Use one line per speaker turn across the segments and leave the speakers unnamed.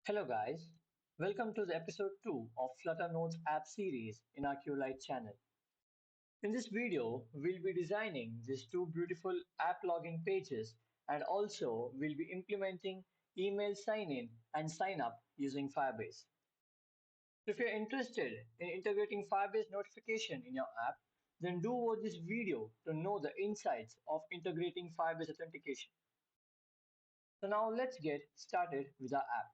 Hello guys, welcome to the episode 2 of Flutter Notes App Series in our QueueLyte channel. In this video, we'll be designing these two beautiful app login pages and also we'll be implementing email sign-in and sign-up using Firebase. If you're interested in integrating Firebase notification in your app, then do watch this video to know the insights of integrating Firebase authentication. So now let's get started with our app.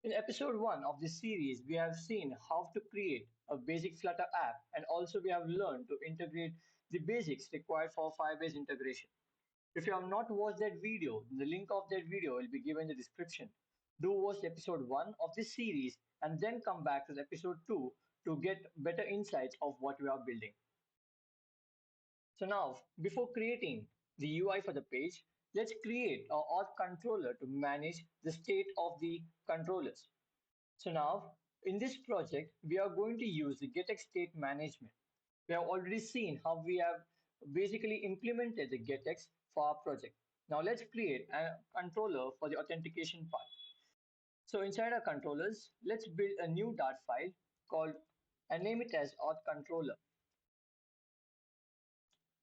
In episode 1 of this series, we have seen how to create a basic Flutter app and also we have learned to integrate the basics required for Firebase integration. If you have not watched that video, the link of that video will be given in the description. Do watch episode 1 of this series and then come back to the episode 2 to get better insights of what we are building. So now, before creating the UI for the page, let's create an auth controller to manage the state of the controllers. So now in this project, we are going to use the getX state management. We have already seen how we have basically implemented the getX for our project. Now let's create a controller for the authentication part. So inside our controllers, let's build a new Dart file called and name it as auth controller.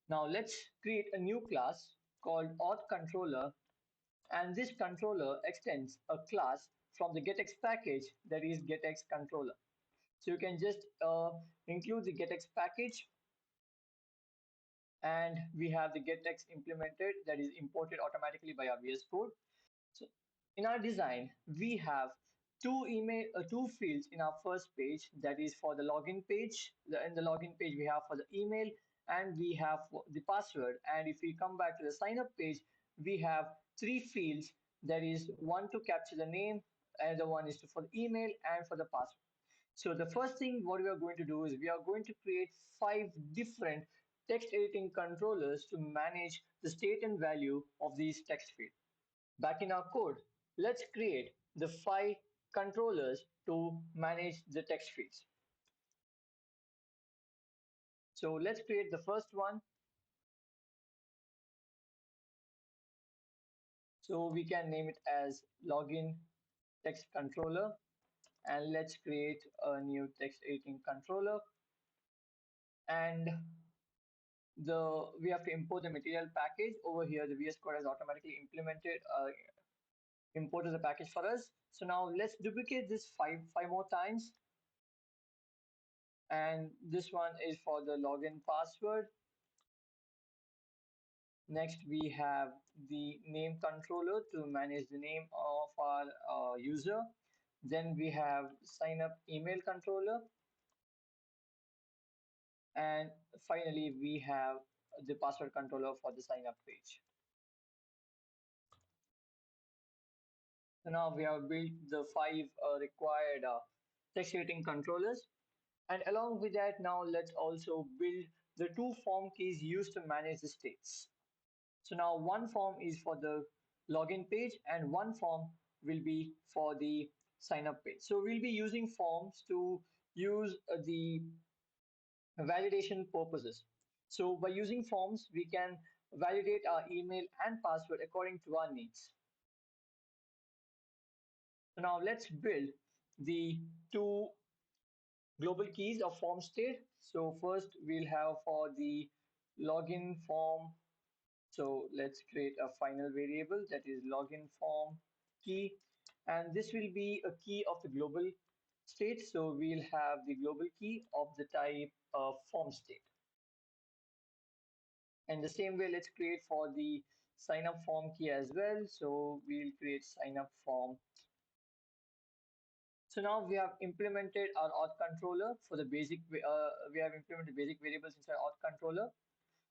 Now let's create a new class called auth controller, and this controller extends a class from the getX package, that is getX controller. So you can just include the getX package, and we have the getX implemented, that is imported automatically by our VS Code. So in our design, we have two fields in our first page, that is for the login page. In the login page, we have for the email and we have the password. And if we come back to the sign up page, we have three fields, that is one to capture the name, another one is for the email and for the password. So the first thing what we are going to do is we are going to create 5 different text editing controllers to manage the state and value of these text fields. Back in our code, let's create the 5 controllers to manage the text fields. So let's create the first one. So we can name it as login text controller, and let's create a new text editing controller. And we have to import the material package over here. The VS Code has automatically implemented imported the package for us. So now let's duplicate this five more times, and this one is for the login password. Next we have the name controller to manage the name of our user. Then we have sign up email controller, and finally we have the password controller for the sign up page. So now we have built the 5 required text editing controllers. And along with that, now let's also build the 2 form keys used to manage the states. So now one form is for the login page and one form will be for the sign up page. So we'll be using forms to use the validation purposes. So by using forms, we can validate our email and password according to our needs. So now let's build the 2 global keys of form state. So first we'll have for the login form. So let's create a final variable, that is login form key, and this will be a key of the global state. So we'll have the global key of the type of form state. And the same way, let's create for the sign up form key as well. So we'll create sign up form. So now we have implemented our auth controller for the basic. We have implemented basic variables inside auth controller.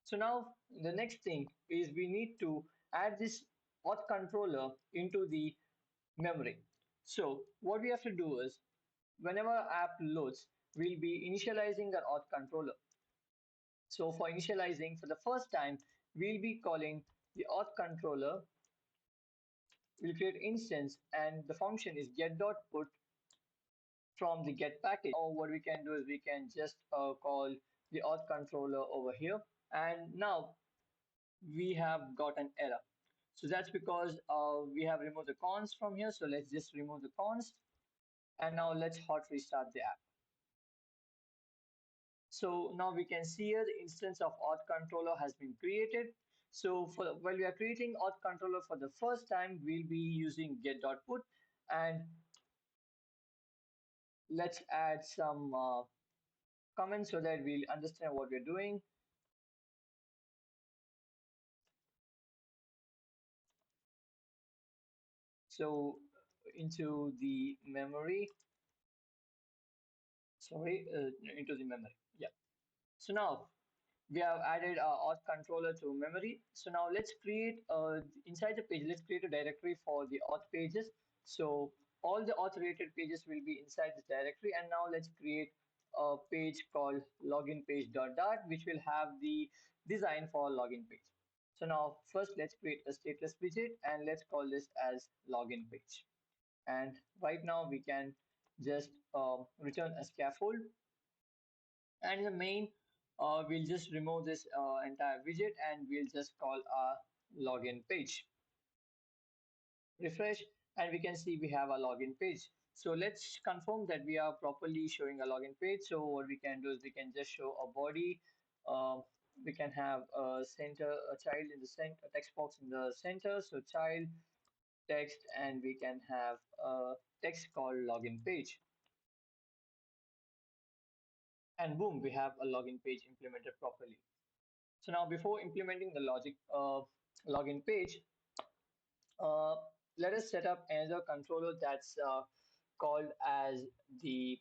So now the next thing is we need to add this auth controller into the memory. So what we have to do is whenever our app loads, we'll be initializing our auth controller. So for initializing, for the first time, we'll be calling the auth controller. We'll create instance and the function is get.put from the get package. Or what we can do is we can just call the auth controller over here. And now we have got an error. So that's because we have removed the const from here. So let's just remove the const. And now let's hot restart the app. So now we can see here the instance of auth controller has been created. So while we are creating auth controller for the first time, we'll be using get.put, and let's add some comments so that we'll understand what we're doing. So into the memory, into the memory. Yeah. So now we have added our auth controller to memory. So now let's create inside the page, let's create a directory for the auth pages. So all the auth related pages will be inside this directory. And now let's create a page called login page dot dart, which will have the design for login page. So now first let's create a stateless widget and let's call this as login page. And right now we can just return a scaffold, and in the main, we'll just remove this entire widget and we'll just call our login page. Refresh, and we can see we have a login page. So let's confirm that we are properly showing a login page. So what we can do is we can just show a body. Uh, we can have a child in the center, a text box in the center. So child text, and we can have a text called login page. And boom, we have a login page implemented properly. So now before implementing the login page, uh, let us set up another controller that's called as the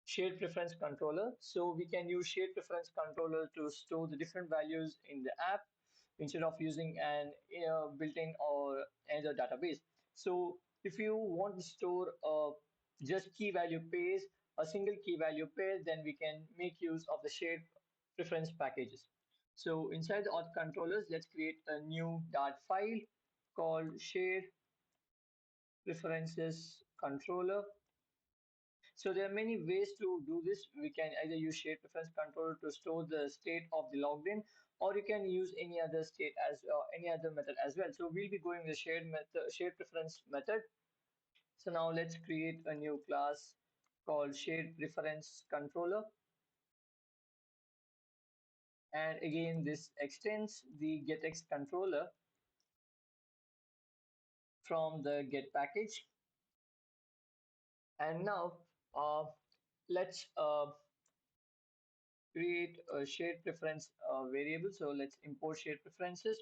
shared preference controller. So we can use shared preference controller to store the different values in the app instead of using an built-in or another database. So if you want to store just key value pairs, a single key value pair, then we can make use of the shared preference packages. So inside the auth controllers, let's create a new Dart file called shared preferences controller. So there are many ways to do this. We can either use shared preference controller to store the state of the logged in, or you can use any other state as any other method as well. So we'll be going the shared preference method. So now let's create a new class called shared preference controller. And again, this extends the getX controller from the get package. And now let's create a shared preference variable. So let's import shared preferences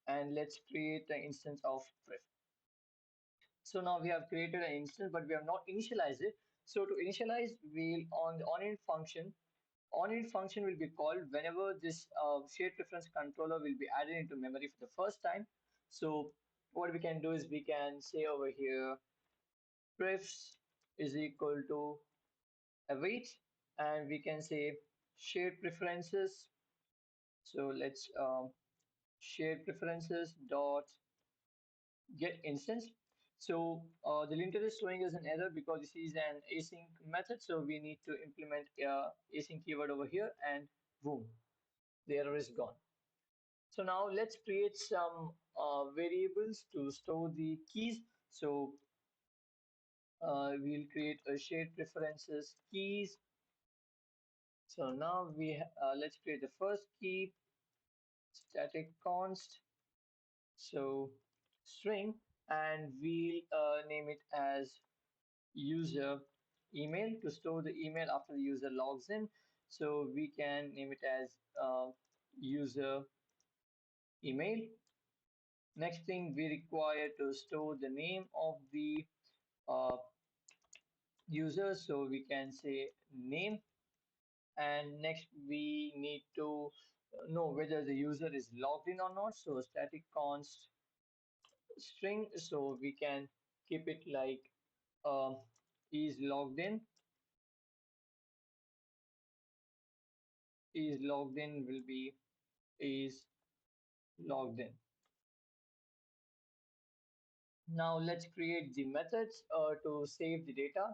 and let's create an instance of pref. So now we have created an instance, but we have not initialized it. So to initialize, we'll on the onInt function will be called whenever this shared preference controller will be added into memory for the first time. So what we can do is we can say over here prefs is equal to await, and we can say shared preferences. So let's shared preferences dot get instance. So the linter is showing us an error because this is an async method. So we need to implement async keyword over here, and boom, the error is gone. So now let's create some variables to store the keys. So we'll create a shared preferences keys. So now let's create the first key, static const. So string, and we'll name it as user email to store the email after the user logs in. So we can name it as user email. Next thing, we require to store the name of the uh, user. So we can say name. And next, we need to know whether the user is logged in or not. So static const string. So we can keep it like um, is logged in. Is logged in will be is logged in. Now let's create the methods to save the data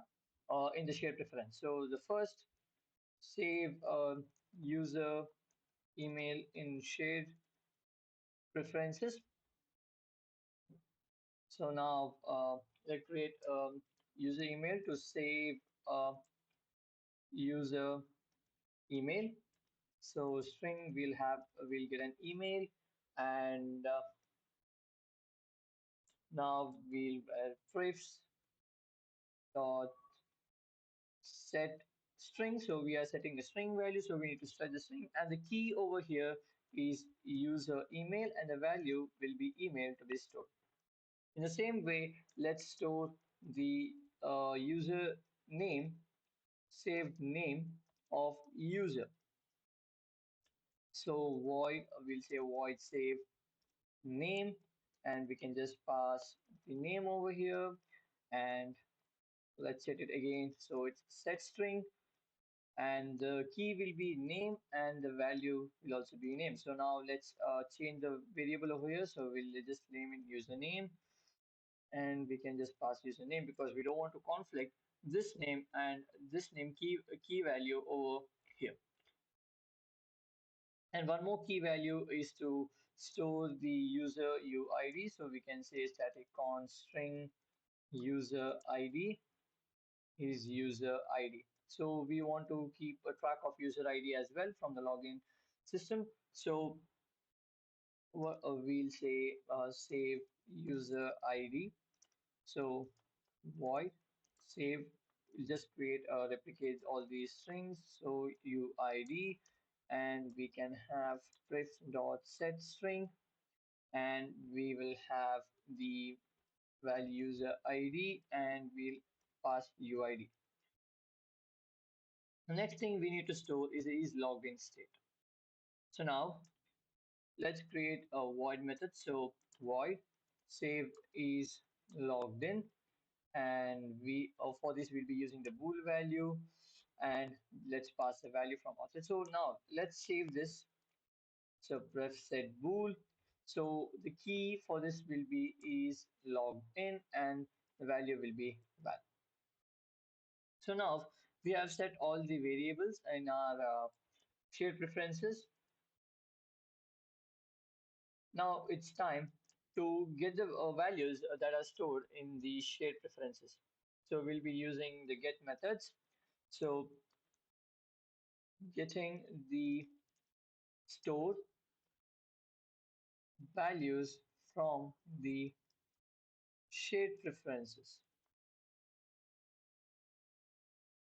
in the shared preference. So the first, save user email in shared preferences. So now let's create user email to save user email. So string we'll get an email, and now we'll prefs dot set string. So we are setting the string value. So we need to set the string, and the key over here is user email, and the value will be email to be stored. In the same way, let's store the user name, saved name of user. So void, we'll say void save name, and we can just pass the name over here, and let's set it again. So it's set string, and the key will be name, and the value will also be name. So now let's change the variable over here. So we'll just name it username, and we can just pass username because we don't want to conflict this name and this name key value over here. And one more key value is to store the user UID. So we can say static const string user ID is user ID. So we want to keep a track of user ID as well from the login system. So we'll say save user ID. So void save, we'll just create replicate all these strings. So UID, and we can have pref dot set string, and we will have the value user ID, and we'll pass UID. The next thing we need to store is login state. So now let's create a void method. So void save is logged in, and we for this we'll be using the bool value, and let's pass the value from outside. So now let's save this. So pref set bool. So the key for this will be is logged in, and the value will be val. So now we have set all the variables in our shared preferences. Now it's time to get the values that are stored in the shared preferences. So we'll be using the get methods. So getting the stored values from the shared preferences.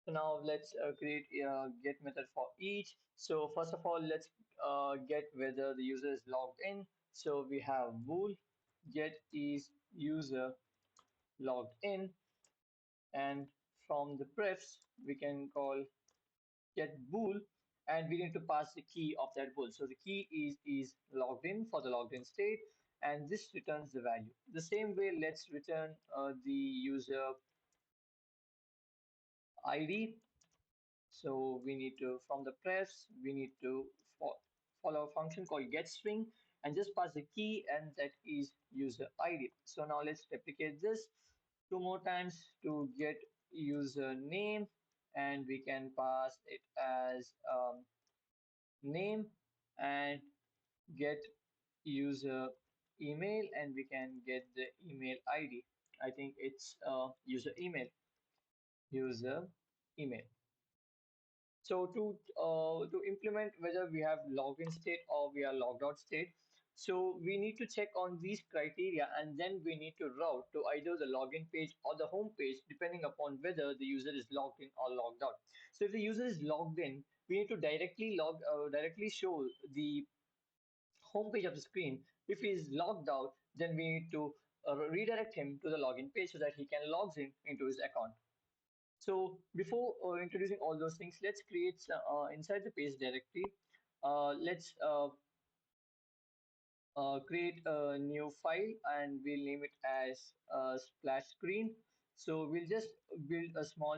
So now let's create a get method for each. So first of all, let's get whether the user is logged in. So we have bool get is user logged in, and from the prefs we can call get bool, and we need to pass the key of that bool. So the key is logged in for the logged in state, and this returns the value. The same way, let's return the user ID. So we need to, from the prefs, we need to follow a function called getString, and just pass the key, and that is user ID. So now let's replicate this two more times to get user name, and we can pass it as name, and get user email, and we can get the email ID. I think it's user email. So to implement whether we have login state or we are logged out state, so we need to check on these criteria, and then we need to route to either the login page or the home page depending upon whether the user is logged in or logged out. So if the user is logged in, we need to directly show the home page of the screen. If he is logged out, then we need to redirect him to the login page so that he can log in into his account. So before introducing all those things, let's create inside the page directory. Let's create a new file, and we'll name it as splash screen. So we'll just build a small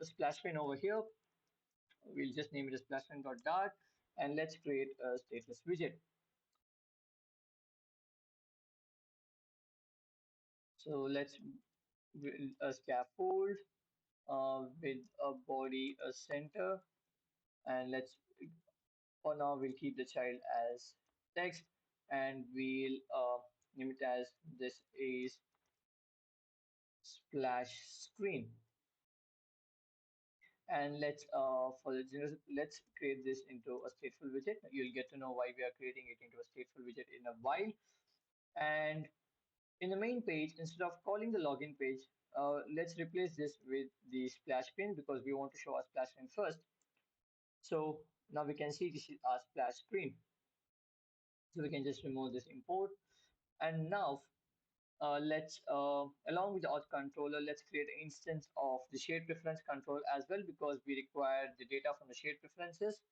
splash screen over here. We'll just name it as splash screen.dart, and let's create a stateless widget. So let's build a scaffold with a body, a center, and let's, for now we'll keep the child as text, and we'll name it as this is splash screen. And let's create this into a stateful widget. You'll get to know why we are creating it into a stateful widget in a while. And in the main page, instead of calling the login page, let's replace this with the splash screen because we want to show our splash screen first. So now we can see this is our splash screen. So we can just remove this import. And now along with the auth controller, let's create an instance of the shared preference control as well because we require the data from the shared preferences.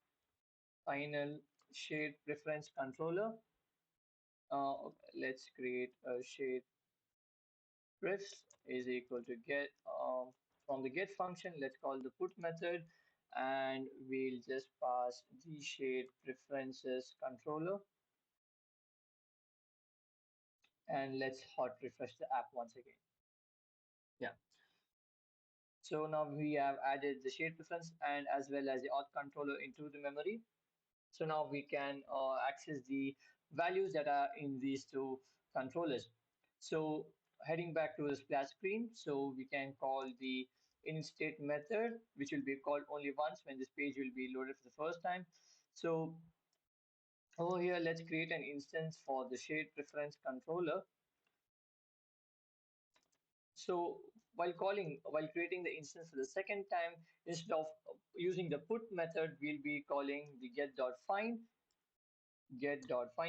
Final shared preference controller. Let's create a shared prefs is equal to get from the get function. Let's call the put method, and we'll just pass the shared preferences controller. And let's hot refresh the app once again. Yeah. So now we have added the shared preference and as well as the auth controller into the memory. So now we can access the values that are in these two controllers. So heading back to the splash screen, so we can call the inState method, which will be called only once when this page will be loaded for the first time. So over here, let's create an instance for the shared preference controller. So while creating the instance for the second time, instead of using the put method, we'll be calling the get.find.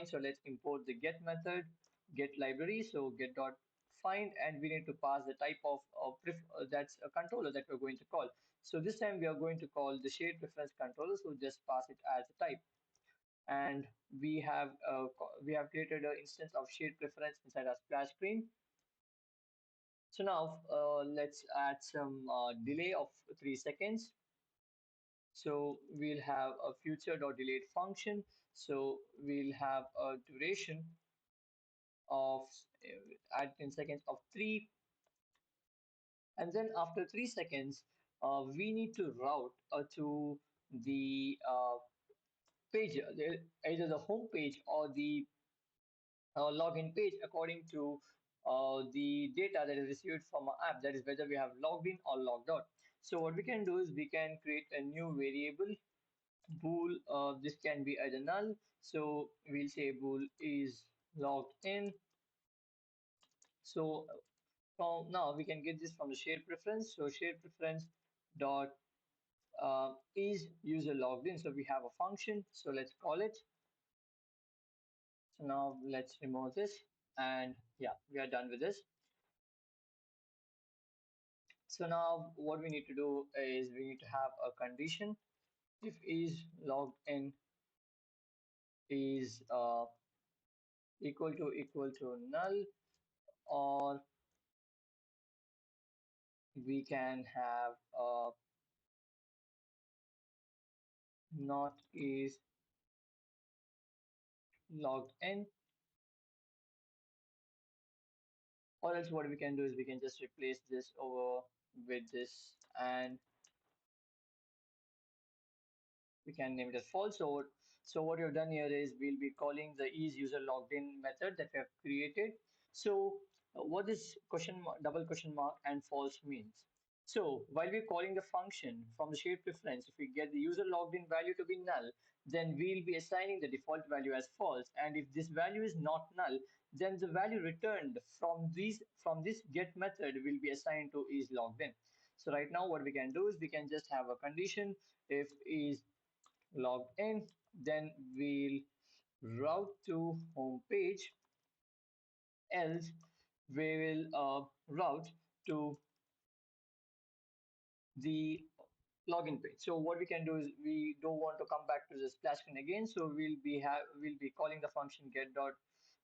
So let's import the get method, get library. So get.find, and we need to pass the type of that's a controller that we're going to call. So this time we are going to call the shared preference controller. So just pass it as a type. And we have created an instance of shared preference inside our splash screen. So now let's add some delay of 3 seconds. So we'll have a future.delayed function. So we'll have a duration of at 10 seconds of 3. And then after 3 seconds, we need to route to the page, either the home page or the login page according to the data that is received from our app. That is whether we have logged in or logged out. So what we can do is we can create a new variable bool. This can be either null. So we'll say bool is logged in. So from now we can get this from the shared preference. So shared preference dot is user logged in. So we have a function. So let's call it. So now let's remove this, and yeah, we are done with this. So now what we need to do is we need to have a condition. If is logged in is equal to null, or we can have not is logged in, or else what we can do is we can just replace this over with this, and we can name it as false. So what we've done here is we'll be calling the is user logged in method that we have created. So what this double question mark and false means? So while we're calling the function from the shared preference, if we get the user logged in value to be null, then we'll be assigning the default value as false. And if this value is not null, then the value returned from this get method will be assigned to is logged in. So right now what we can do is we can just have a condition if is logged in, then we'll route to home page, else we will route to the login page. So what we can do is we don't want to come back to the splash screen again, so we'll be calling the function get dot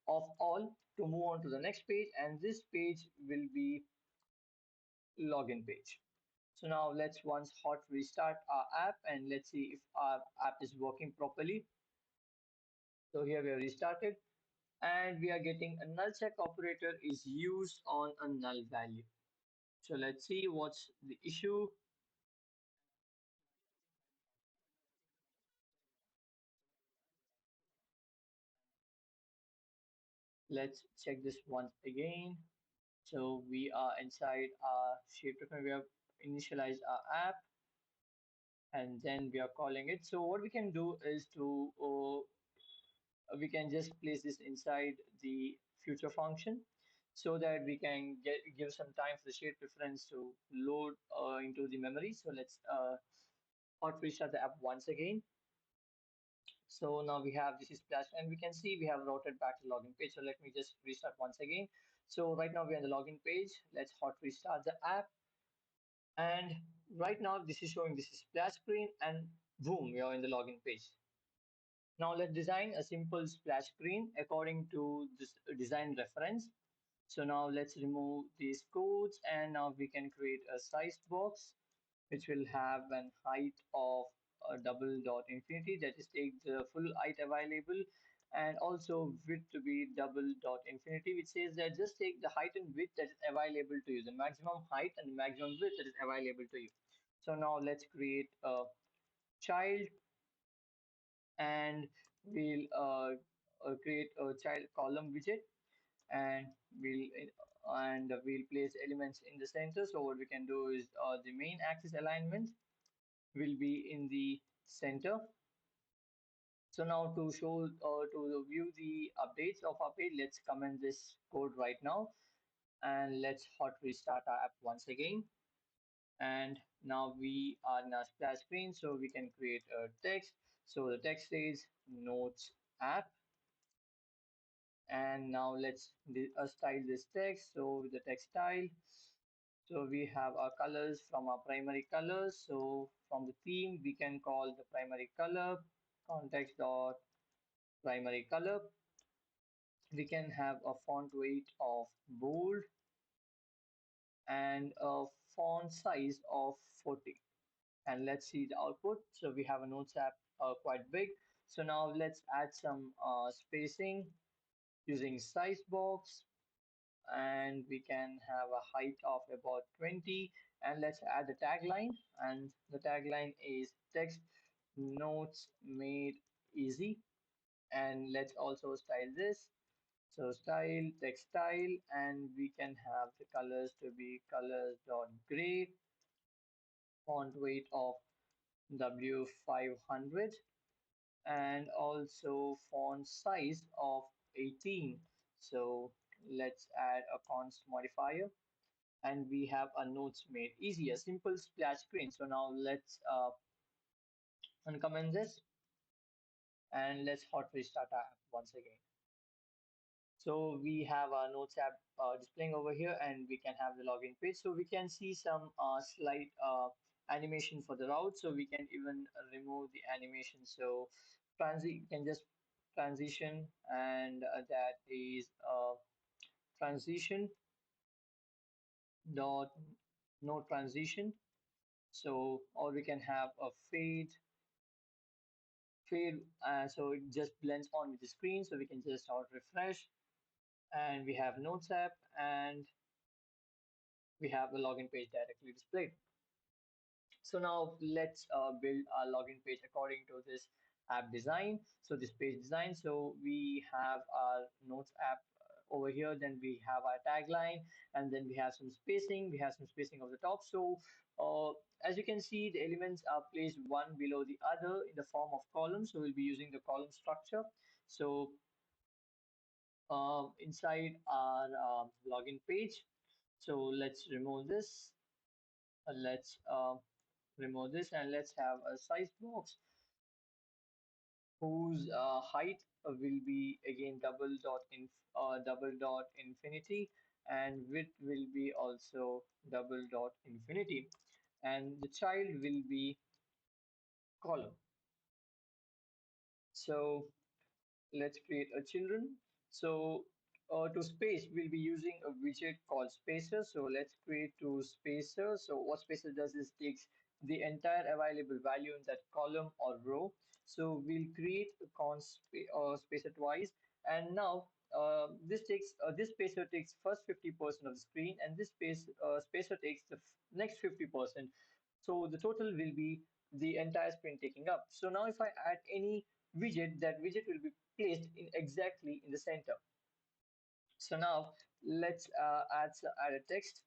of all to move on to the next page, and this page will be login page. So now let's once hot restart our app and let's see if our app is working properly. So here we have restarted, and we are getting a null check operator is used on a null value. So let's see what's the issue. Let's check this once again. So we are inside our shape document. We have initialized our app and then we are calling it. So what we can do is to we can just place this inside the future function so that we can give some time for the shape reference to load into the memory. So let's hot restart the app once again. So now we have this is splash and we can see we have routed back to login page. So let me just restart once again. So right now we're on the login page. Let's hot restart the app. And right now this is showing this is splash screen and boom, we are in the login page. Now let's design a simple splash screen according to this design reference. So now let's remove these codes and now we can create a sized box which will have an height of a double dot infinity, that is take the full height available, and also width to be double dot infinity, which says that just take the height and width that is available to you, the maximum height and the maximum width that is available to you. So now let's create a child and we'll create a child column widget and we'll place elements in the center. So what we can do is the main axis alignment will be in the center. So now to show to view the updates of our page, let's comment this code right now and let's hot restart our app once again. And now we are in a splash screen, so we can create a text. So the text says Notes app. And now let's style this text. So with the text style, so we have our colors from our primary colors. So from the theme, we can call the primary color context dot primary color. We can have a font weight of bold and a font size of 40. And let's see the output. So we have a Notes app quite big. So now let's add some spacing using size box and we can have a height of about 20 and let's add the tagline and the tagline is text notes made easy and let's also style this. So style text style and we can have the colors to be colors dot gray, font weight of W500 and also font size of 18. So let's add a const modifier and we have a notes made easy, a simple splash screen. So now let's uncomment this and let's hot restart our app once again. So we have our Notes app displaying over here and we can have the login page. So we can see some slight animation for the route. So we can even remove the animation. So you can just transition and that is transition dot no transition. So or we can have a fade so it just blends on with the screen. So we can just out refresh and we have Notes app and we have the login page directly displayed. So now let's build our login page according to this app design. So this page design. So we have our Notes app over here. Then we have our tagline, and then we have some spacing. We have some spacing of the top. So as you can see, the elements are placed one below the other in the form of columns. So we'll be using the column structure. So inside our login page. So let's remove this. Let's remove this and let's have a size box whose height will be again double dot infinity and width will be also double dot infinity and the child will be column. So let's create a children. So to space, we'll be using a widget called spacer. So let's create two spacers. So what spacer does is takes the entire available value in that column or row. So we'll create a spacer twice. And now this spacer takes first 50% of the screen, and this spacer takes the next 50%. So the total will be the entire screen taking up. So now if I add any widget, that widget will be placed in exactly in the center. So now let's add a text.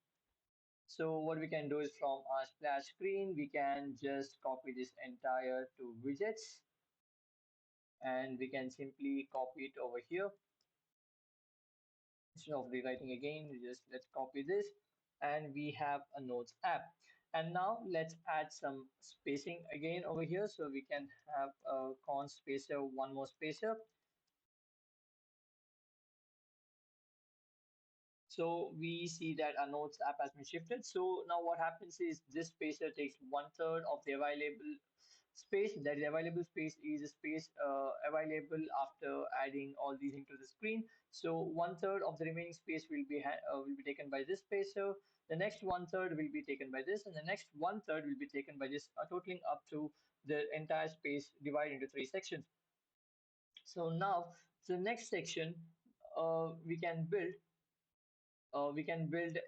So what we can do is from our splash screen, we can just copy this entire to widgets, and we can simply copy it over here. Instead of rewriting again, we just let's copy this, and we have a notes app. And now let's add some spacing again over here, so we can have a const spacer, one more spacer. So we see that our notes app has been shifted. So now what happens is this spacer takes 1/3 of the available space. That is available space is a space available after adding all these into the screen. So 1/3 of the remaining space will be taken by this spacer. The next 1/3 will be taken by this, and the next 1/3 will be taken by this, totaling up to the entire space divided into three sections. So now the next section we can build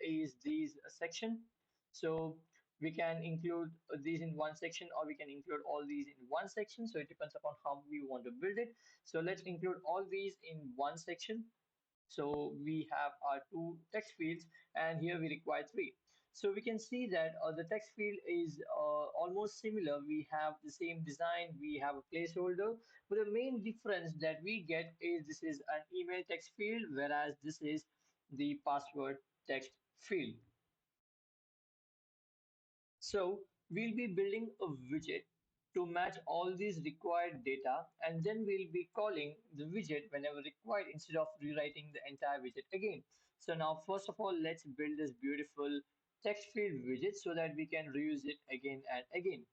is these section. So we can include these in one section, or we can include all these in one section. So it depends upon how we want to build it. So let's include all these in one section. So we have our two text fields, and here we require three. So we can see that the text field is almost similar. We have the same design, we have a placeholder, but the main difference that we get is this is an email text field, whereas this is the password text field. So we'll be building a widget to match all these required data, and then we'll be calling the widget whenever required instead of rewriting the entire widget again. So now, first of all, let's build this beautiful text field widget so that we can reuse it again and again.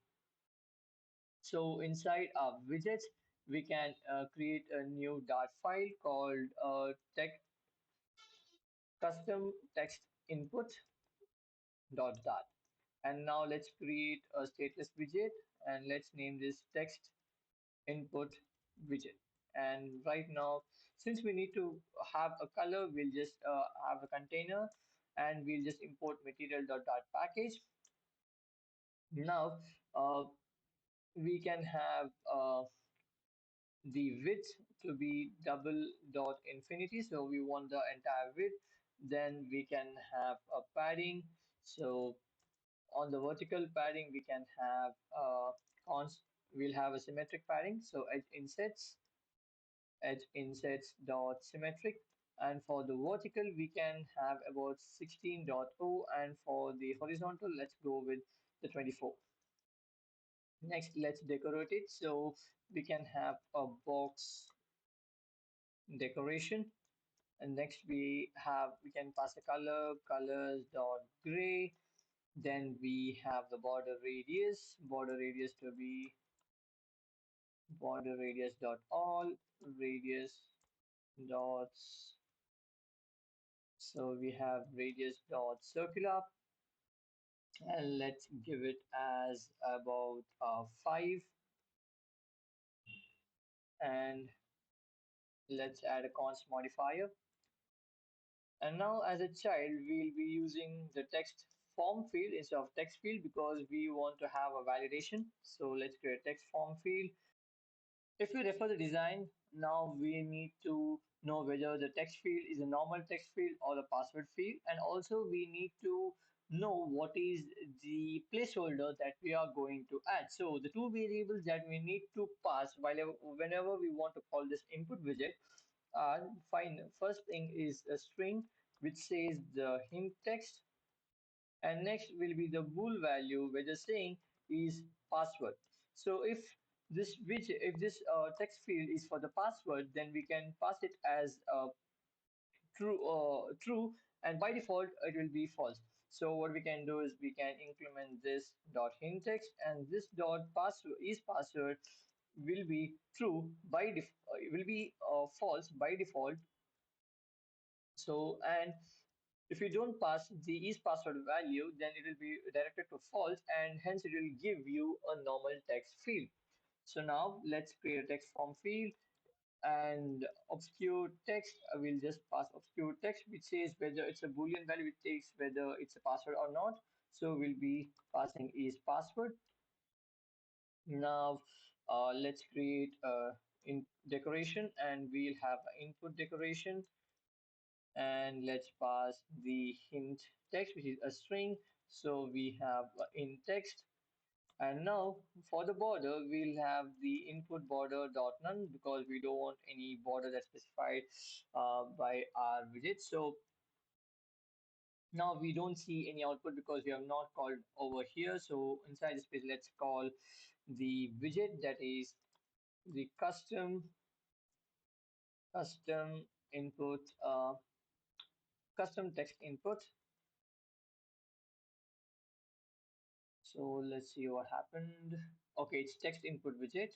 So inside our widgets, we can create a new Dart file called text custom text input dot. And now let's create a stateless widget, and let's name this text input widget. And right now, since we need to have a color, we'll just have a container, and we'll just import material.package. Now we can have the width to be double dot infinity. So we want the entire width. Then we can have a padding. So on the vertical padding, we can have const. We'll have a symmetric padding. So edge insets dot symmetric, and for the vertical we can have about 16.0, and for the horizontal let's go with the 24. Next, let's decorate it. So we can have a box decoration, and next we can pass a colors dot gray. Then we have the border radius to be border radius dot all radius dots. So we have radius dot circular, and let's give it as about 5, and let's add a const modifier. And now as a child, we'll be using the text form field instead of text field because we want to have a validation. So let's create a text form field. If we refer the design, now we need to know whether the text field is a normal text field or a password field. And also we need to know what is the placeholder that we are going to add. So the two variables that we need to pass whenever we want to call this input widget are fine. First thing is a string which says the hint text, and next will be the bool value where the saying is password. So if this text field is for the password, then we can pass it as true, and by default it will be false. So what we can do is we can increment this dot hint text, and this dot password will be true by will be false by default. So, and if you don't pass the is password value, then it will be directed to false, and hence it will give you a normal text field. So now let's create a text form field, and obscure text, I will just pass obscure text which says whether it's a boolean value, it takes whether it's a password or not. So we'll be passing is password. Now let's create a in decoration, and we'll have an input decoration. and let's pass the hint text, which is a string. So we have in text. And now for the border, we'll have the input border dot none because we don't want any border that's specified by our widget. So now we don't see any output because we have not called over here. So inside this page, let's call the widget that is the custom input, custom text input. So let's see what happened. Okay, it's text input widget.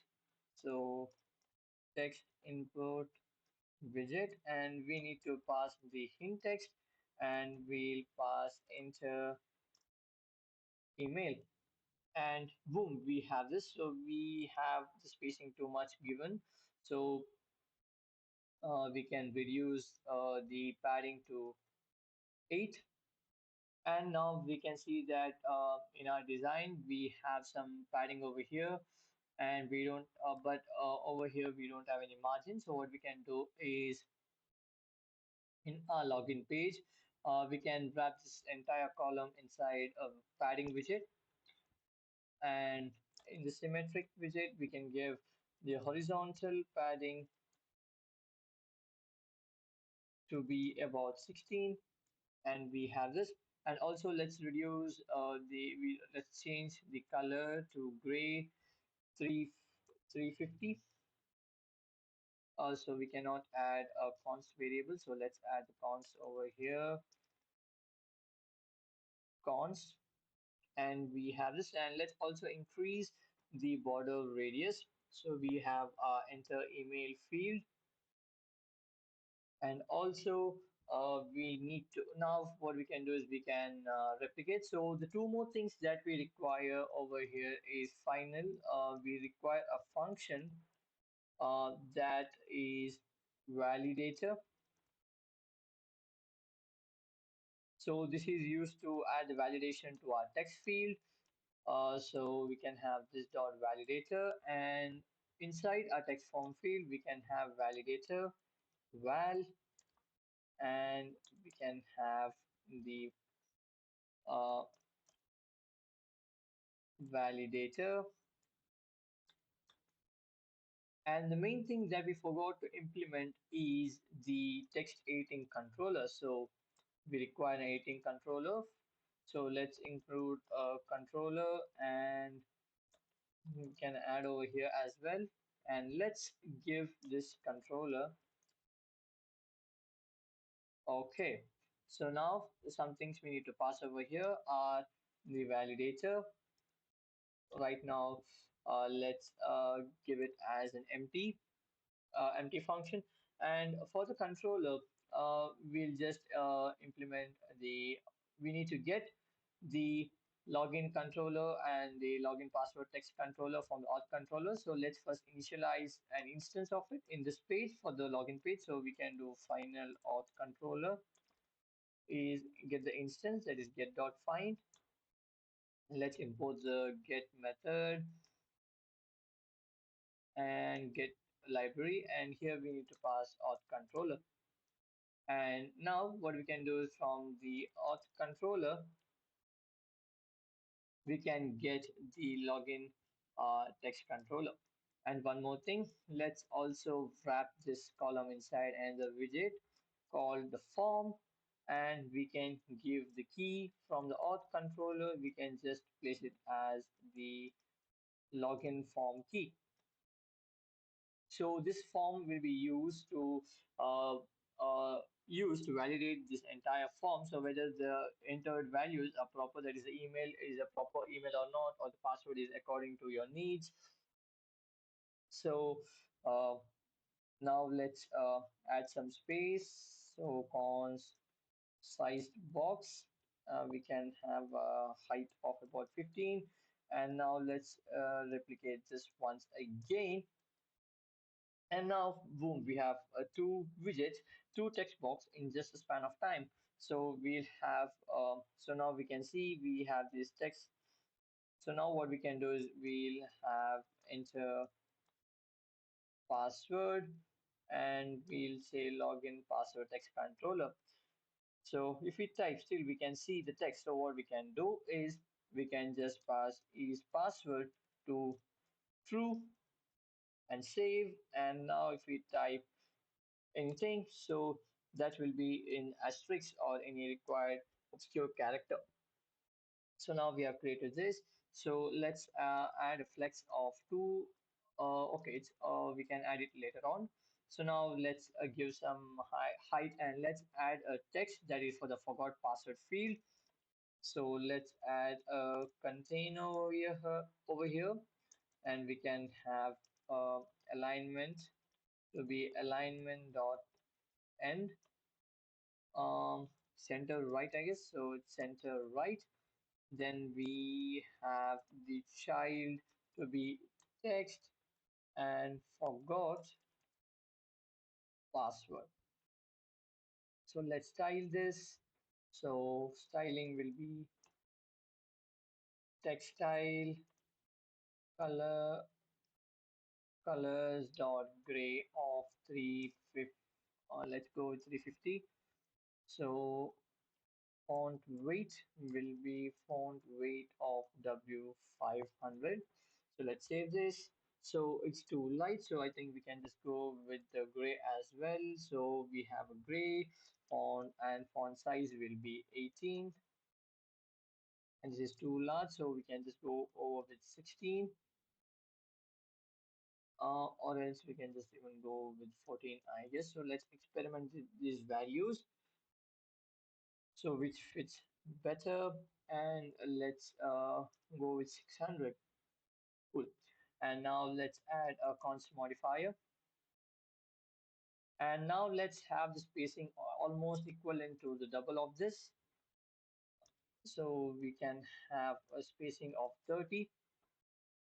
So text input widget, and we need to pass the hint text, and we'll pass enter email, and boom, we have this. So we have the spacing too much given. So we can reduce the padding to 8. And now we can see that in our design, we have some padding over here, and we don't, but over here, we don't have any margin. So what we can do is in our login page, we can wrap this entire column inside a padding widget. And in the symmetric widget, we can give the horizontal padding to be about 16. And we have this. And also let's reduce let's change the color to gray 3 350. Also, we cannot add a const variable, so let's add the const over here, const. And we have this, and let's also increase the border radius. So we have our enter email field, and also we need to now what we can do is we can replicate. So the two more things that we require over here is final. We require a function that is validator. So this is used to add the validation to our text field. So we can have this dot validator, and inside our text form field, we can have validator val, and we can have the uh, validator. And the main thing that we forgot to implement is the text editing controller. So we require an editing controller. So let's include a controller, and we can add over here as well. And let's give this controller. Okay, so now some things we need to pass over here are the validator. Right now, let's give it as an empty function. And for the controller, we'll just implement we need to get the login controller and the login password text controller from the auth controller. So let's first initialize an instance of it in this page for the login page. So we can do final auth controller is get the instance, that is get.find. Let's import the get method and get library, and here we need to pass auth controller. And now what we can do is from the auth controller, we can get the login text controller. And one more thing, let's also wrap this column inside another widget called the form, and we can give the key from the auth controller. We can just place it as the login form key. So this form will be uh, used to validate this entire form. So whether the entered values are proper, that is the email is a proper email or not, or the password is according to your needs. So uh, now let's add some space. So cons sized box. We can have a height of about 15. And now let's replicate this once again. And now, boom, we have two widgets, two text box in just a span of time. So we'll have, so now we can see we have this text. So now what we can do is we'll have enter password, and we'll say login password text controller. So if we type still, we can see the text. So what we can do is we can just pass is password to true and save. And now if we type anything, so that will be in asterisk or any required obscure character. So now we have created this. So let's add a flex of two. Okay, we can add it later on. So now let's give some height and let's add a text that is for the forgot password field. So let's add a container over here, and we can have uh, alignment to be alignment dot end center right, I guess. So it's center right. Then we have the child to be text and forgot password. So let's style this. So styling will be text style color colors dot gray of 350. Let's go with 350. So font weight will be font weight of W500. So let's save this. So it's too light, so I think we can just go with the gray as well. So we have a gray font and font size will be 18, and this is too large, so we can just go over with 16, or else we can just even go with 14, I guess. So let's experiment with these values, so which fits better, and let's go with 600. Cool. And now let's add a const modifier. And now let's have the spacing almost equivalent to the double of this. So we can have a spacing of 30.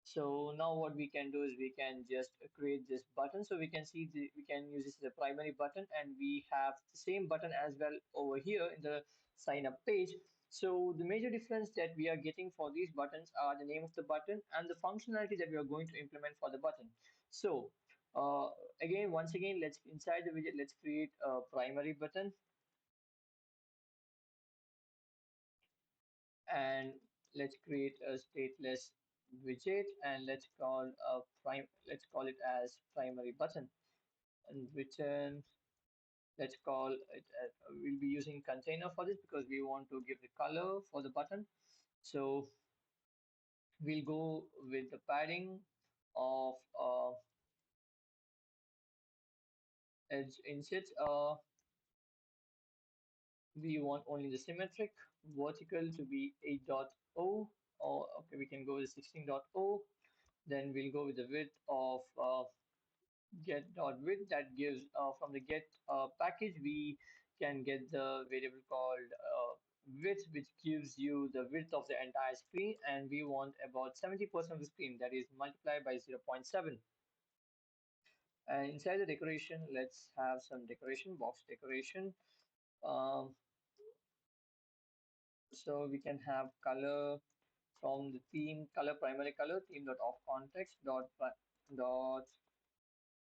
So now what we can do is we can just create this button. So we can see we can use this as a primary button, and we have the same button as well over here in the sign up page. So the major difference that we are getting for these buttons are the name of the button and the functionality that we are going to implement for the button. So once again, let's inside the widget, let's create a primary button, and let's create a stateless widget, and let's call it as primary button, and return, let's call it we'll be using container for this because we want to give the color for the button. So we'll go with the padding of edge insets. We want only the symmetric, vertical to be 8.0, or okay, we can go with 16.0. Then we'll go with the width of get.width, that gives from the get package we can get the variable called width, which gives you the width of the entire screen, and we want about 70% of the screen, that is multiplied by 0.7. And inside the decoration, let's have some decoration, box decoration. um, so we can have color from the theme color, primary color theme dot of context dot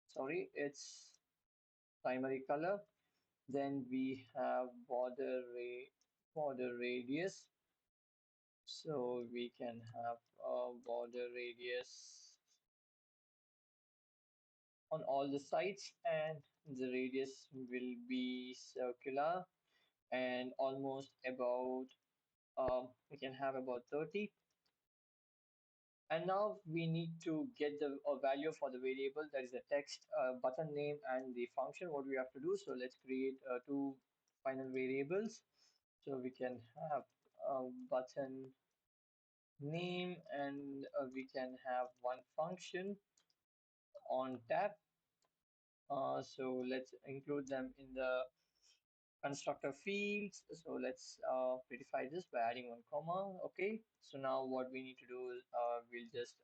sorry, it's primary color. Then we have border radius. So we can have a border radius on all the sides, and the radius will be circular and almost about we can have about 30. And now we need to get the value for the variable, that is the text, button name, and the function. What we have to do, so let's create two final variables. So we can have button name, and we can have one function on tab. So let's include them in the constructor fields. So let's prettify this by adding one comma. Okay, so now what we need to do is we'll just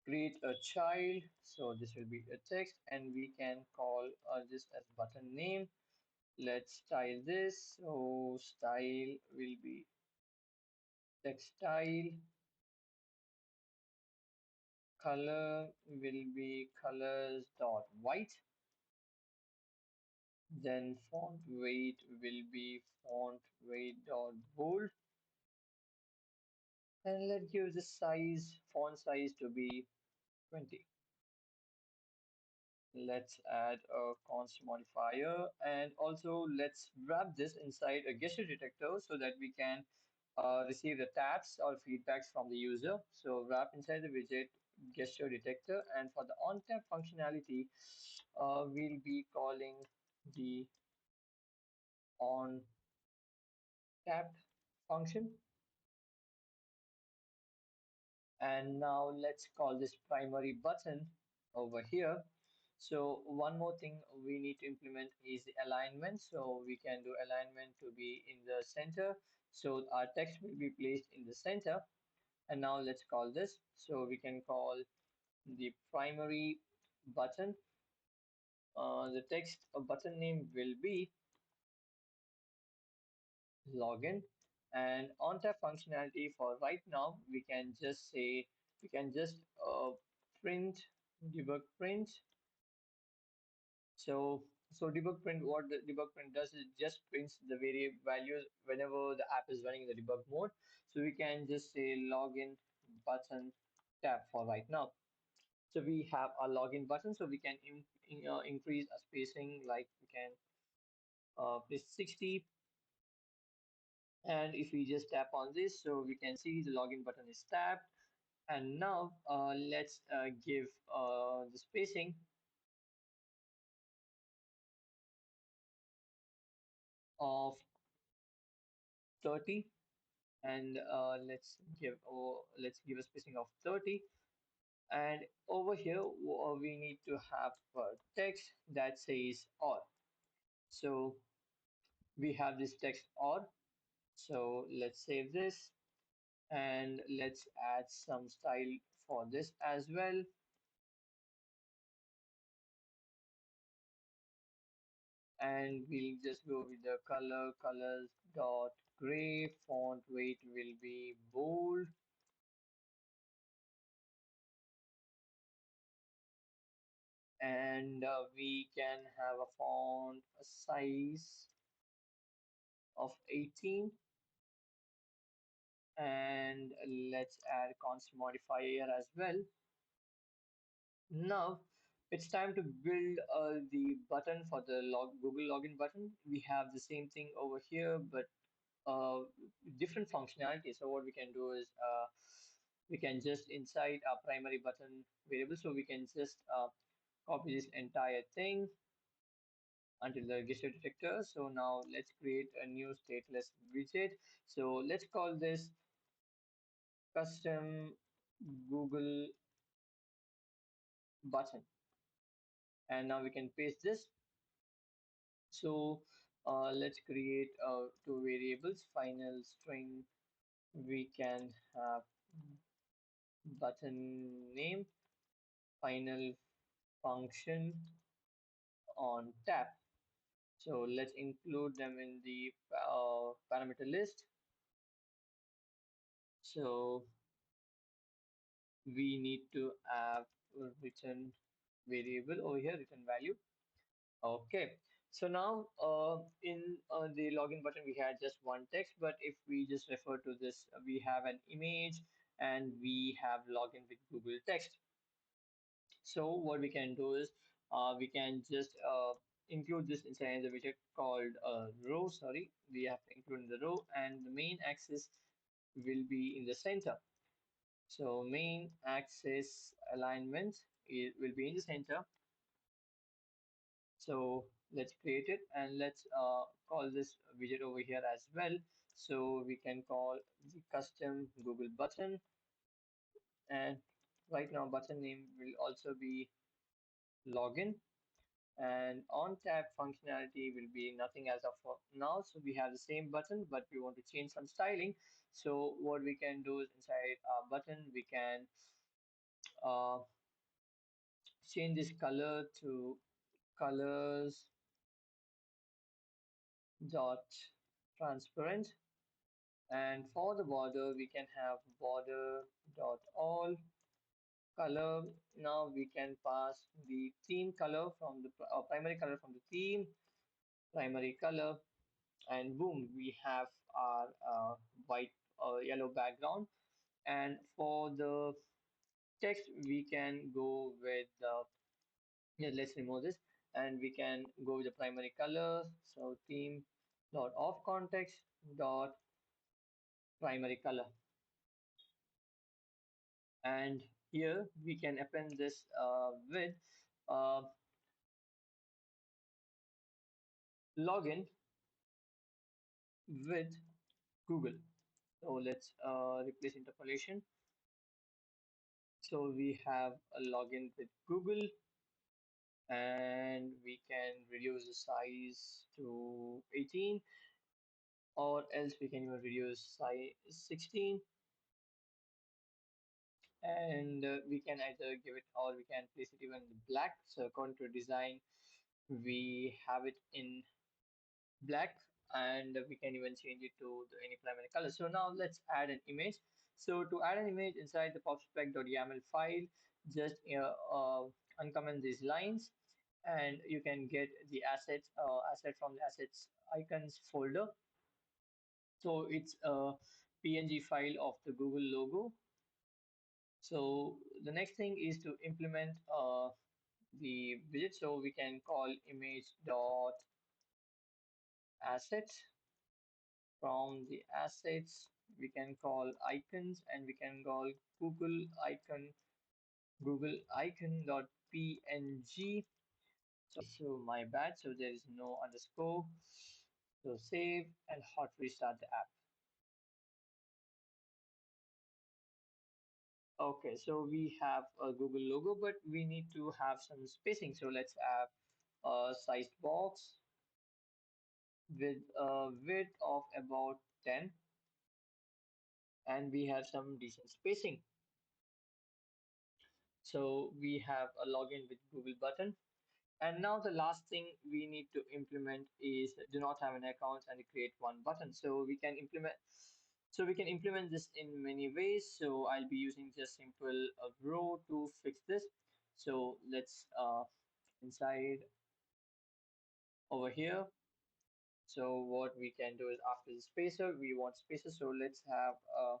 create a child. So this will be a text, and we can call this as button name. Let's style this. So style will be text style color will be colors dot white. Then font weight will be font weight dot bold. And let's give the size, font size to be 20. Let's add a const modifier, and also let's wrap this inside a gesture detector so that we can receive the taps or feedbacks from the user. So wrap inside the widget gesture detector, and for the on tap functionality, we'll be calling the on tap function. And now let's call this primary button over here. So one more thing we need to implement is the alignment. So we can do alignment to be in the center. So our text will be placed in the center. And now let's call this. So we can call the primary button. The text button name will be login. And on tap functionality for right now, we can just say, we can just print debug print. So debug print, what the debug print does is just prints the variable values whenever the app is running in the debug mode. So we can just say login button tab for right now. So we have a login button, so we can increase a spacing, like we can place 60. And if we just tap on this, so we can see the login button is tapped. And now let's give the spacing of 30, and let's give a spacing of 30. And over here we need to have text that says or. So we have this text or. So let's save this, and let's add some style for this as well. And we'll just go with the colors dot gray. Font weight will be bold. And we can have a font size of 18. And let's add const modifier as well. Now it's time to build the button for the Google login button. We have the same thing over here, but uh, different functionality. So what we can do is we can just inside our primary button variable, so we can just copy this entire thing until the gesture detector. So now let's create a new stateless widget. So let's call this custom Google button. And now we can paste this. So let's create two variables, final string. We can have button name, final function on tap. So let's include them in the parameter list. So we need to have a return variable over here, return value. Okay, so now in the login button, we had just one text, but if we just refer to this, we have an image and we have login with Google text. So what we can do is we can just include this inside the widget called row. Sorry, we have to include in the row, and the main axis will be in the center. So main axis alignment, it will be in the center. So let's create it, and let's call this widget over here as well. So we can call the custom Google button, and right now button name will also be login, and on tap functionality will be nothing as of now. So we have the same button, but we want to change some styling. So what we can do is inside our button, we can uh, change this color to colors dot transparent. And for the border, we can have border dot all. color. Now we can pass the theme color from the primary color from the theme, primary color, and boom, we have our white yellow background. And for the text, we can go with yeah, let's remove this, and we can go with the primary color. So theme dot of context dot primary color, and here we can append this with uh, login with Google. So let's replace interpolation. So we have a login with Google, and we can reduce the size to 18, or else we can even reduce size 16, and we can either give it, or we can place it even in black. So according to design, we have it in black, and we can even change it to any primary color. So now let's add an image. So to add an image inside the popspec.yaml file, just uncomment these lines, and you can get the asset from the assets icons folder. So it's a PNG file of the Google logo. So the next thing is to implement the widget. So we can call image dot assets. From the assets, we can call icons, and we can call Google icon dot png. So my bad. So there is no underscore. So save and hot restart the app. Okay, so we have a Google logo, but we need to have some spacing. So let's have a sized box with a width of about 10, and we have some decent spacing. So we have a login with Google button. And now the last thing we need to implement is do not have an account and create one button. So we can implement this in many ways. So I'll be using just simple row to fix this. So let's inside over here. So what we can do is after the spacer, we want spacer. So let's have a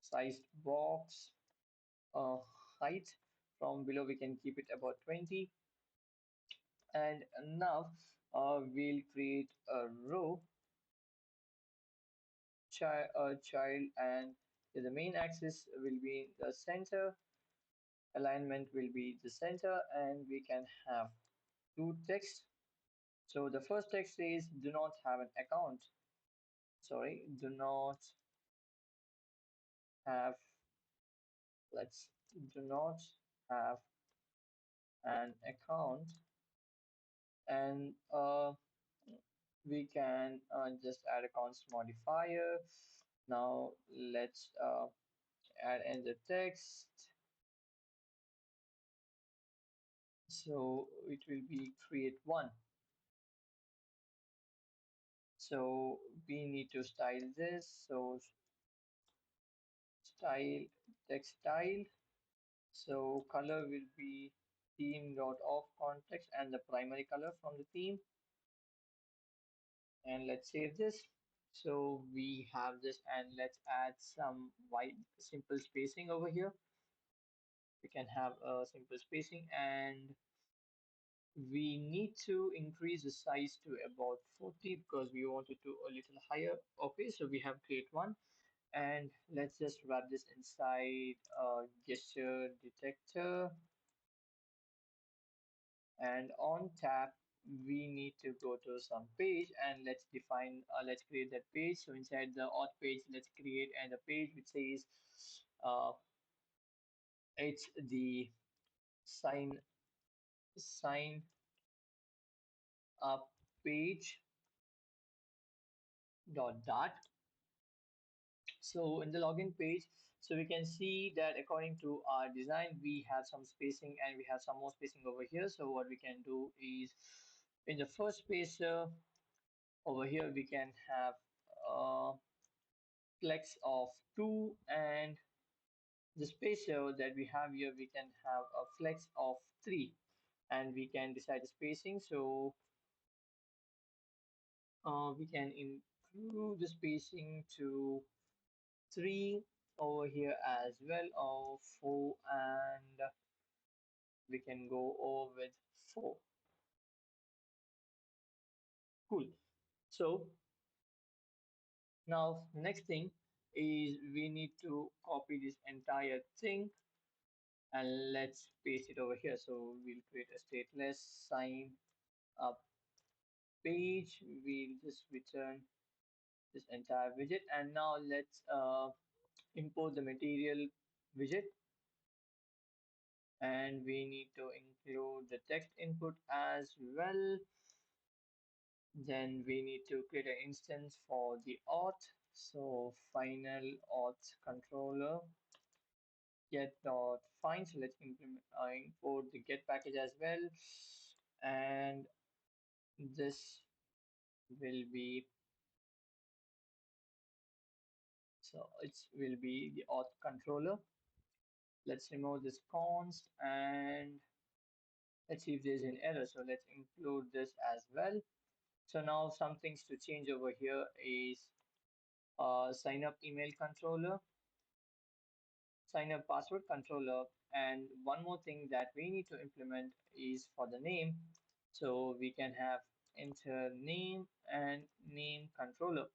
sized box height. From below, we can keep it about 20. And now we'll create a row child, and the main axis will be in the center, alignment will be the center, and we can have two texts. So the first text says do not have an account. Sorry, do not have, let's do not have an account, and we can just add accounts modifier. Now let's add in the text. So it will be create one. So we need to style this. So style text style. So color will be theme dot of context and the primary color from the theme. And let's save this. So we have this, and let's add some white simple spacing over here. We can have a simple spacing, and we need to increase the size to about 40 because we want it to a little higher. Okay, so we have create one, and let's just wrap this inside a gesture detector, and on tap we need to go to some page, and let's create that page. So inside the auth page, let's create and a page which says uh, it's the sign up page dot. So in the login page, so we can see that according to our design, we have some spacing and we have some more spacing over here. So what we can do is in the first spacer over here, we can have a flex of 2, and the spacer that we have here, we can have a flex of 3 and we can decide the spacing. So we can improve the spacing to 3 over here as well, or 4, and we can go over with 4. Cool. So now next thing is we need to copy this entire thing and let's paste it over here. So we'll create a stateless sign up page. We'll just return this entire widget, and now let's import the material widget, and we need to include the text input as well. Then we need to create an instance for the auth. So final auth controller get dot find. So let's import the get package as well, and this will be, so it will be the auth controller. Let's remove this const and let's see if there's an error. So let's include this as well. So now some things to change over here is sign up email controller, sign up password controller, and one more thing that we need to implement is for the name. So we can have enter name and name controller.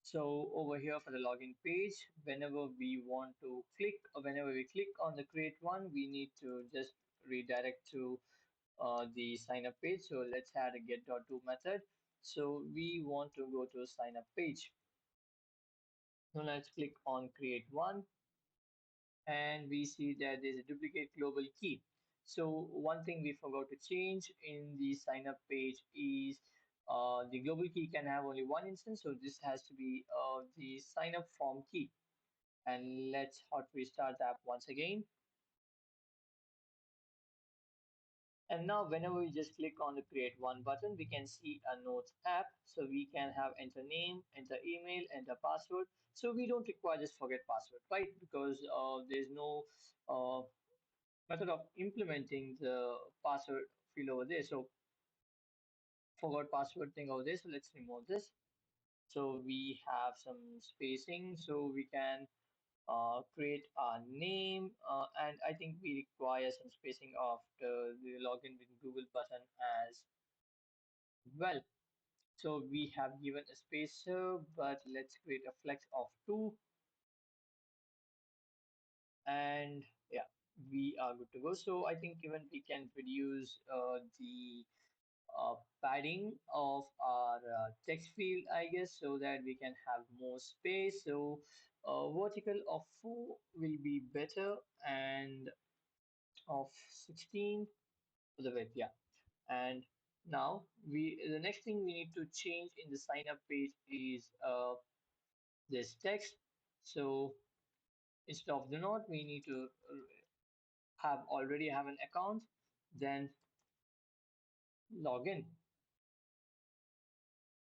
So over here for the login page, whenever we want to click or whenever we click on the create one, we need to just redirect to the sign up page. So let's add a get.do method. So we want to go to a sign up page. So let's click on create one and we see that there's a duplicate global key. So one thing we forgot to change in the sign up page is the global key can have only one instance. So this has to be the sign up form key. And let's hot restart the app once again. And now whenever we just click on the create one button, we can see a notes app. So we can have enter name, enter email, enter password. So we don't require just forget password, right? Because there's no method of implementing the password field over there. So forgot password thing over there. So let's remove this. So we have some spacing. So we can create a name, and I think we require some spacing after the login with Google button as well. So we have given a spacer, but let's create a flex of 2, and yeah, we are good to go. So I think even we can reduce the padding of our text field, I guess, so that we can have more space. So vertical of 4 will be better, and of 16 for the width, yeah. And now the next thing we need to change in the sign up page is this text. So instead of do not, we need to already have an account, then log in.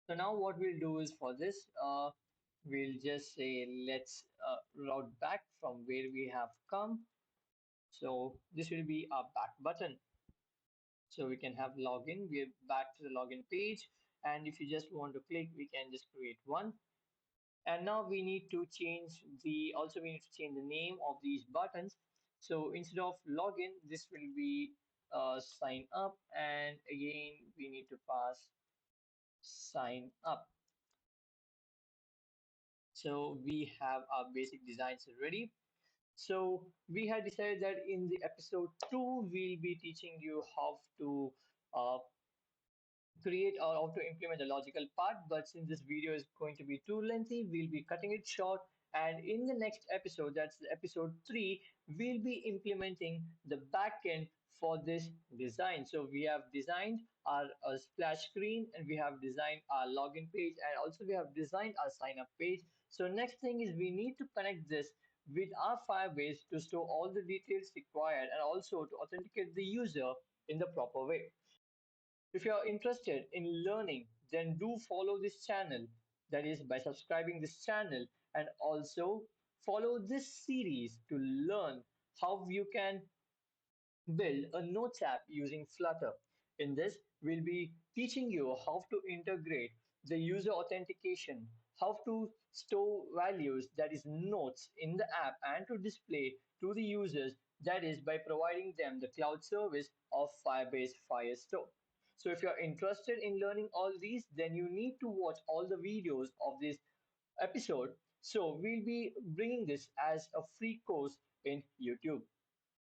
So now what we'll do is for this, we'll just say let's route back from where we have come. So this will be our back button. So we can have login. We're back to the login page. And if you just want to click, we can just create one. And now we need to change we need to change the name of these buttons. So instead of login, this will be sign up. And again, we need to pass sign up. So we have our basic designs ready. So we had decided that in the episode 2, we'll be teaching you how to uh, create or how to implement the logical part. But since this video is going to be too lengthy, we'll be cutting it short. And in the next episode, that's the episode 3, we'll be implementing the backend for this design. So we have designed our splash screen, and we have designed our login page, and also we have designed our sign up page. So next thing is we need to connect this with our Firebase to store all the details required and also to authenticate the user in the proper way. If you are interested in learning, then do follow this channel. That is by subscribing this channel, and also follow this series to learn how you can build a Notes app using Flutter. In this, we'll be teaching you how to integrate the user authentication, how to store values, that is notes, in the app and to display to the users, that is by providing them the cloud service of Firebase Firestore. So if you're interested in learning all these, then you need to watch all the videos of this episode. So we'll be bringing this as a free course in YouTube.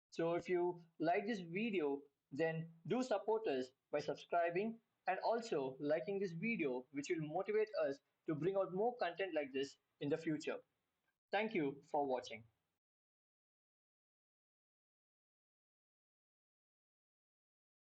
So if you like this video, then do support us by subscribing and also liking this video, which will motivate us to bring out more content like this in the future. Thank you for watching.